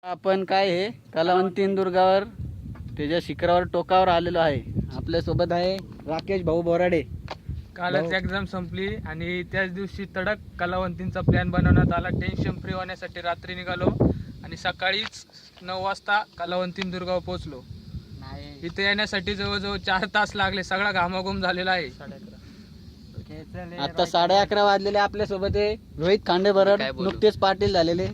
आपण काय हे कलावंतीन दुर्गावर त्याच्या शिखरावर टोकावर आलेलो आहे. आपल्या सोबत आहे राकेश भाऊ बोराडे. कालच एक्झाम संपली आणि त्याच दिवशी तडक कलावंतींचा प्लॅन बनवण्यात आला. टेन्शन फ्री होण्यासाठी रात्री निघालो आणि सकाळीच 9 वाजता कलावंतीन दुर्गावर पोहोचलो. इथे येण्यासाठी जवळजवळ 4 तास लागले. सगळा घामाघूम झालेला आहे. आता 11:30 वाजलेले. आपल्या सोबत आहे रोहित खांडे बरड, नुकतेच पाटील झालेले.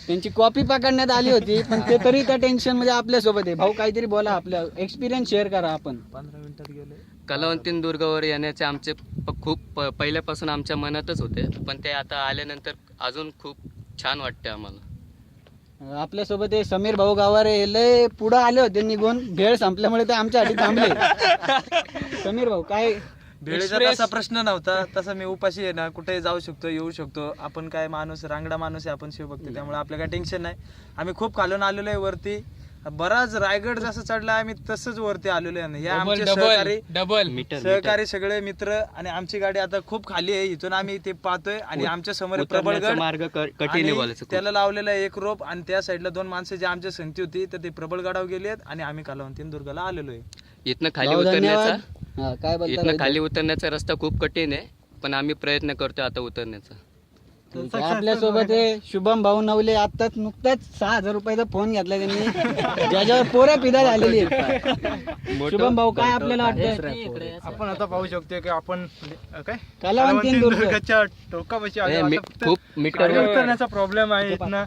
त्यांची कॉपी पकडण्यात आली होती पण ते तरी त्या टेन्शन मध्ये आपल्या सोबत आहे. भाऊ काहीतरी बोला, आपला एक्सपिरियन्स शेअर करा. आपण 15 मिनिटात गेले. कलावंतीन दुर्गावर येण्याचे आमचे खूप पहिल्यापासून आमच्या मनातच होते, पण ते आता आल्यानंतर अजून खूप छान वाटते आम्हाला. आपल्या सोबत आहे समीर भाऊ गावारे. लय पुढे आले होते निघून, भेळ संपल्यामुळे ते आमच्यासाठी थांबले. समीर भाऊ काय भेळेचा तसा प्रश्न नव्हता. तसा मी उपाशी आहे ना, कुठे जाऊ शकतो, येऊ शकतो. आपण काय माणूस, रांगडा माणूस आहे आपण, शिवभक्त, त्यामुळे आपलं काय टेन्शन नाही. आम्ही खूप खालून आलेलो आहे वरती. बराच रायगड जसं चढला आम्ही तसंच वरती आलेलो आहे. हे आमचे सहकारी सगळे मित्र आणि आमची गाडी आता खूप खाली आहे. इथून आम्ही ते पाहतोय आणि आमच्या समोर प्रबळगड मार्ग त्याला लावलेला एक रोप आणि त्या साईडला 2 माणसं जे आमच्या संगती होती तर ते प्रबळगडावर गेलेत आणि आम्ही कलावंतीन दुर्गाला आलेलो आहे. इथनं खाली भाऊ, उतरण्याचा धन्यवाद. काय बोलता इथनं खाली उतरण्याचा रस्ता खूप कठीण आहे, पण आम्ही प्रयत्न करतोय आता उतरण्याचा. आपल्या सोबत आहे शुभम भाऊ नवले. आताच नुकताच 6,000 रुपयाचा फोन घेतला त्यांनी, ज्याच्यावर पोरं पिदा झालेली आहेत. शुभम भाऊ काय आपल्याला वाटतं? आपण आता पाहू शकतो की आपण काय कलावंतीन दुर्ग दुर्गाच्या टोकापाशी आलो. आता फक्त खूप खाली मीटर उतरण्याचा प्रॉब्लेम आहे इथनं.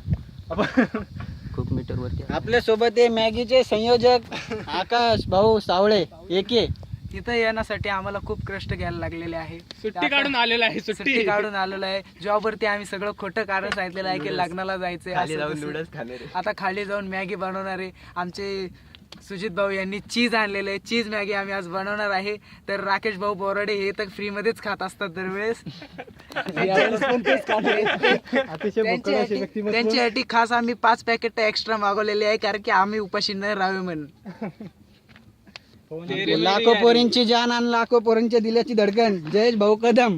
खूप मीटर वरती आपल्या सोबत आहे मॅगीचे संयोजक आकाश भाऊ सावळे एके. तिथं येण्यासाठी आम्हाला खूप कष्ट घ्यायला लागलेले आहे. सुट्टी काढून आलेला आहे. सुट्टी काढून आलेलो आहे. जॉब वरती आम्ही सगळं खोटं कारण सांगितलेलं आहे की लग्नाला जायचंय. आता खाली जाऊन मॅगी बनवणार आहे. आमचे सुजित भाऊ यांनी चीज आणलेलं आहे. चीज मॅगी आम्ही आज बनवणार आहे. तर राकेश भाऊ बोराडे हे तर फ्री मध्येच खात असतात दरवेळेस. त्यांच्यासाठी खास आम्ही 5 पॅकेट एक्स्ट्रा मागवलेले आहे, कारण की आम्ही उपाशी न राहावे म्हणून. लाखो पोरींची जान आणि लाखो पोरींच्या दिल्याची धडकन जयेश भाऊ कदम.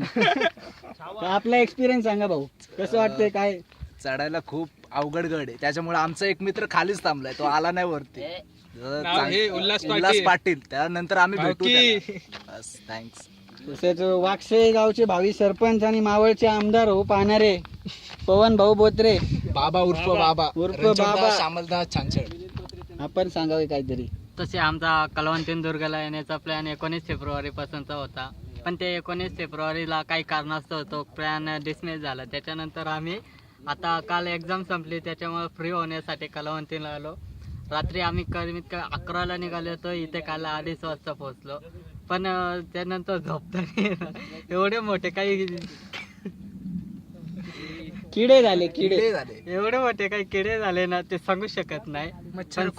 आपला एक्सपिरियन्स सांगा भाऊ, कसं वाटतंय? काय चढायला खूप अवघड गड आहे, त्याच्यामुळे आमचा एक मित्र खालीच थांबलाय, तो आला नाही वरती. उल्हास पाटील, त्यानंतर आम्ही भेटू. बस, थँक्स. तसेच वाकसे गावचे भावी सरपंच आणि मावळचे आमदार हो पाहणारे पवन भाऊ बोत्रे, बाबा उर्फ बाबा श्यामलदास छानछड. आपण सांगावे काहीतरी. तसे आमचा कलावंतीन दुर्गाला येण्याचा प्लॅन 19 फेब्रुवारी पासूनचा होता, पण ते 19 फेब्रुवारीला काही कारणास्तव तो प्लॅन डिसमिस झाला. त्याच्यानंतर आम्ही आता काल एक्झाम संपली, त्याच्यामुळे फ्री होण्यासाठी कलावंतीला आलो. रात्री आम्ही कमीत कमी 11ला निघालो होतो. इथे काल 2:30 वाजता पोहोचलो, पण त्यानंतर झोपता नाही. एवढे मोठे काही किडे झाले, किडे एवढे मोठे काही किडे झाले ना, ते सांगू शकत नाही. पण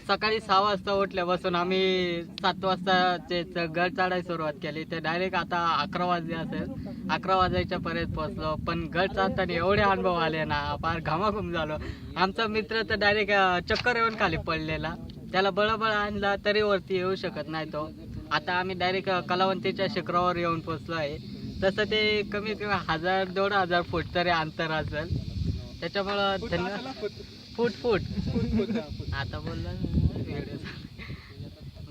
सकाळी 6 वाजता उठल्यापासून आम्ही 7 वाजता ते गड चढायला सुरुवात केली. ते डायरेक्ट आता 11 वाजले असेल, 11 वाजायच्या पर्यंत पोहोचलो. पण गड चढताना एवढे अनुभव आले ना, फार घामाघूम झालो. आमचा मित्र तर डायरेक्ट चक्कर येऊन खाली पडलेला, त्याला बळबळ आणला तरी वरती येऊ शकत नाही तो. आता आम्ही डायरेक्ट कलावंतीच्या शिखरावर येऊन पोहोचलो आहे. तसं ते कमीत कमी 1000-1500 फूट तरी अंतर असेल. त्याच्यामुळं फूट आता बोलला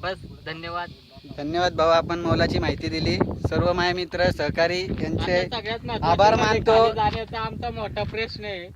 बस. धन्यवाद भाऊ, आपण मोलाची माहिती दिली. सर्व माझे मित्र सहकारी यांचे सगळ्यात आभार मानतो. जाण्याचा आमचा मोठा प्रश्न आहे.